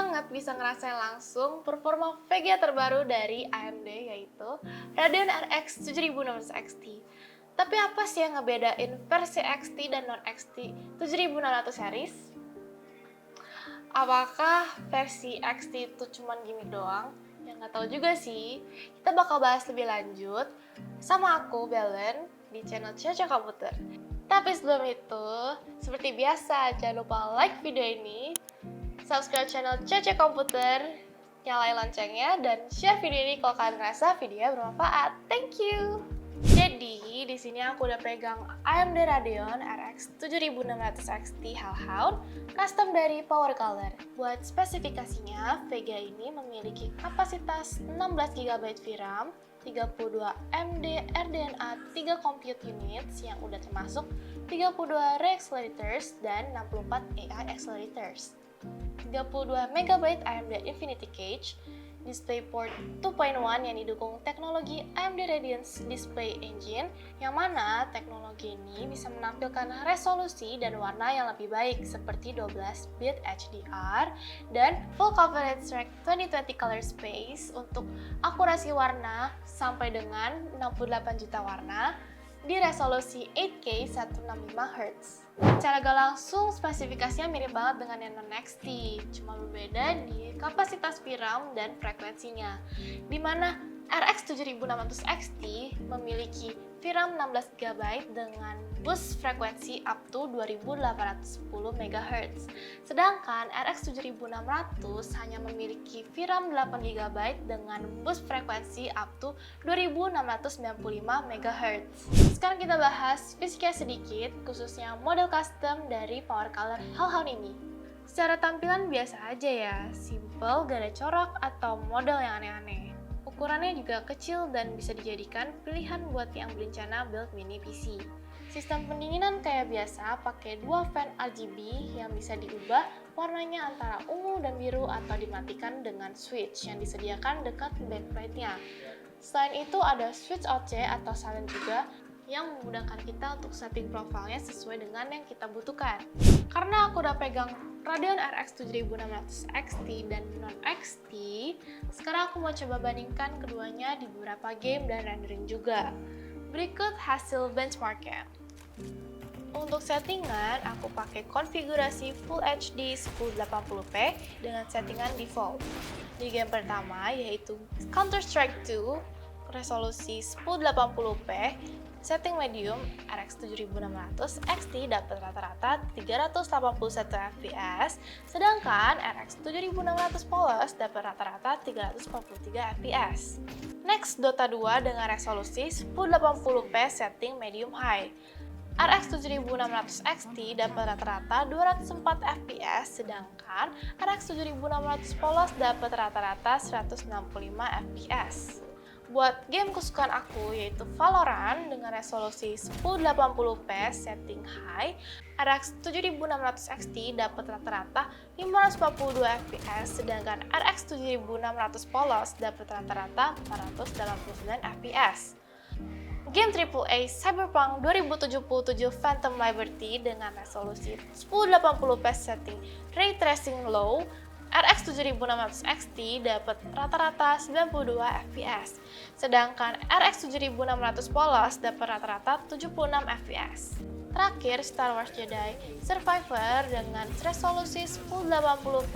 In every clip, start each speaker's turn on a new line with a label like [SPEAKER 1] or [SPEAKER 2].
[SPEAKER 1] banget bisa ngerasain langsung performa VGA terbaru dari AMD yaitu Radeon RX 7600 XT. Tapi apa sih yang ngebedain versi XT dan non-XT 7600 series? Apakah versi XT itu cuma gimmick doang? Ya nggak tahu juga sih. Kita bakal bahas lebih lanjut sama aku, Belen, di channel Caca Komputer. Tapi sebelum itu, seperti biasa, jangan lupa like video ini, subscribe channel Caca Komputer, nyalain loncengnya, dan share video ini kalau kalian ngerasa videonya bermanfaat. Thank you! Jadi, di sini aku udah pegang AMD Radeon RX 7600 XT Hellhound custom dari Power Color. Buat spesifikasinya, VGA ini memiliki kapasitas 16 GB VRAM, 32 MD RDNA 3 compute units yang udah termasuk 32 ray accelerators dan 64 AI accelerators. 32 MB AMD Infinity Cache, DisplayPort 2.1 yang didukung teknologi AMD Radeon's Display Engine, yang mana teknologi ini bisa menampilkan resolusi dan warna yang lebih baik seperti 12-bit HDR dan Full Coverage Rack 2020 Color Space untuk akurasi warna sampai dengan 68 juta warna di resolusi 8K 165Hz. Secara gak langsung, spesifikasinya mirip banget dengan yang non-XT, cuma berbeda di kapasitas VRAM dan frekuensinya, di mana RX 7600 XT memiliki VRAM 16 GB dengan boost frekuensi up to 2810 MHz. Sedangkan RX 7600 hanya memiliki VRAM 8 GB dengan boost frekuensi up to 2695 MHz. Sekarang kita bahas fisiknya sedikit, khususnya model custom dari Power Color Hellhound ini. Secara tampilan biasa aja ya, simple, gak ada corak atau model yang aneh-aneh. Ukurannya juga kecil dan bisa dijadikan pilihan buat yang berencana build mini PC. Sistem pendinginan kayak biasa pakai dua fan RGB yang bisa diubah warnanya antara ungu dan biru atau dimatikan dengan switch yang disediakan dekat backplate-nya. Selain itu ada switch OC atau silent juga yang memudahkan kita untuk setting profilnya sesuai dengan yang kita butuhkan. Karena aku udah pegang Radeon RX 7600 XT dan non-XT, sekarang aku mau coba bandingkan keduanya di beberapa game dan rendering juga. Berikut hasil benchmarknya. Untuk settingan, aku pakai konfigurasi Full HD 1080p dengan settingan default. Di game pertama yaitu Counter-Strike 2, resolusi 1080p, setting medium RX 7600 XT dapat rata-rata 381 fps, sedangkan RX 7600 polos dapat rata-rata 343 fps. Next, Dota 2 dengan resolusi 1080p setting medium high. RX 7600 XT dapat rata-rata 204 fps, sedangkan RX 7600 polos dapat rata-rata 165 fps. Buat game kesukaan aku yaitu Valorant dengan resolusi 1080p setting high, RX 7600 XT dapat rata-rata 542 fps, sedangkan RX 7600 polos dapat rata-rata 489 fps. Game AAA Cyberpunk 2077 Phantom Liberty dengan resolusi 1080p setting Ray Tracing Low, RX 7600 XT dapat rata-rata 92 fps, sedangkan RX 7600 polos dapat rata-rata 76 fps. Terakhir, Star Wars Jedi Survivor dengan resolusi 1080p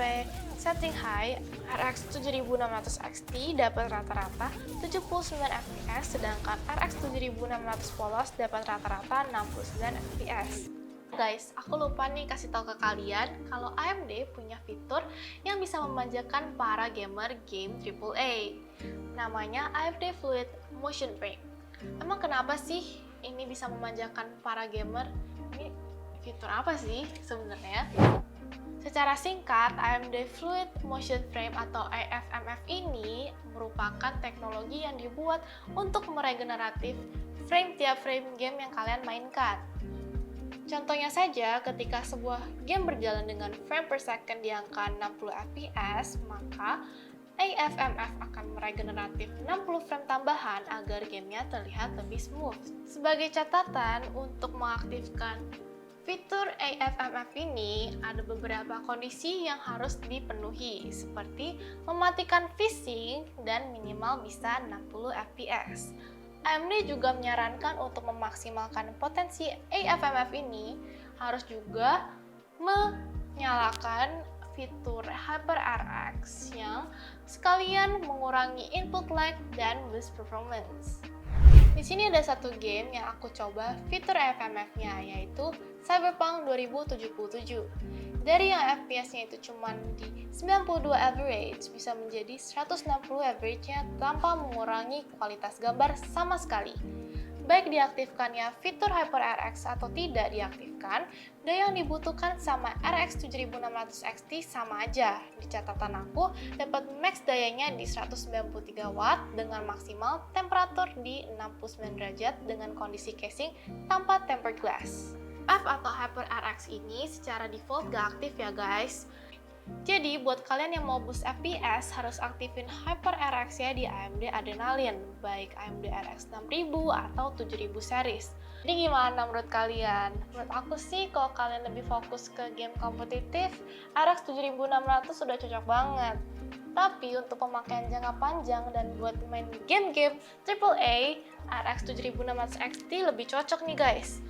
[SPEAKER 1] setting high, RX 7600 XT dapat rata-rata 79 fps, sedangkan RX 7600 polos dapat rata-rata 69 fps. Guys, aku lupa nih kasih tahu ke kalian kalau AMD punya fitur yang bisa memanjakan para gamer game AAA. Namanya AMD Fluid Motion Frame. Emang kenapa sih ini bisa memanjakan para gamer? Ini fitur apa sih sebenarnya? Secara singkat, AMD Fluid Motion Frame atau AFMF ini merupakan teknologi yang dibuat untuk meregeneratif frame tiap frame game yang kalian mainkan. Contohnya saja, ketika sebuah game berjalan dengan frame per second di angka 60 fps, maka AFMF akan meregeneratif 60 frame tambahan agar gamenya terlihat lebih smooth. Sebagai catatan, untuk mengaktifkan Fitur AFMF ini ada beberapa kondisi yang harus dipenuhi, seperti mematikan phishing dan minimal bisa 60 fps. AMD juga menyarankan untuk memaksimalkan potensi AFMF ini, harus juga menyalakan fitur HyperRX yang sekalian mengurangi input lag dan boost performance. Di sini ada satu game yang aku coba fitur FMF-nya, yaitu Cyberpunk 2077. Dari yang FPS-nya itu cuma di 92 average, bisa menjadi 160 average-nya tanpa mengurangi kualitas gambar sama sekali. Baik diaktifkannya fitur HyperRX atau tidak diaktifkan, daya yang dibutuhkan sama RX 7600 XT sama aja. Di catatan aku, dapat max dayanya di 193 watt dengan maksimal temperatur di 69 derajat dengan kondisi casing tanpa tempered glass. F atau HyperRX ini secara default gak aktif ya guys. Jadi buat kalian yang mau boost FPS harus aktifin HyperRX ya di AMD Adrenalin, baik AMD RX 6000 atau 7000 series. Jadi gimana menurut kalian? Menurut aku sih kalau kalian lebih fokus ke game kompetitif, RX 7600 sudah cocok banget. Tapi untuk pemakaian jangka panjang dan buat main game-game AAA, RX 7600 XT lebih cocok nih guys.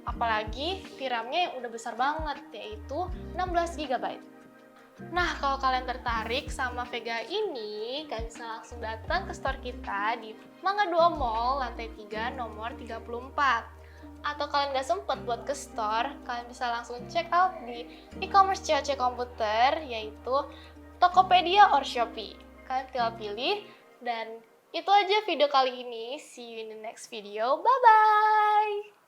[SPEAKER 1] Apalagi VRAM-nya yang udah besar banget, yaitu 16 GB. Nah, kalau kalian tertarik sama Vega ini, kalian bisa langsung datang ke store kita di Mangga 2 Mall, lantai 3, nomor 34. Atau kalian nggak sempet buat ke store, kalian bisa langsung check out di e-commerce COC Komputer, yaitu Tokopedia or Shopee. Kalian tinggal pilih, dan itu aja video kali ini. See you in the next video. Bye-bye!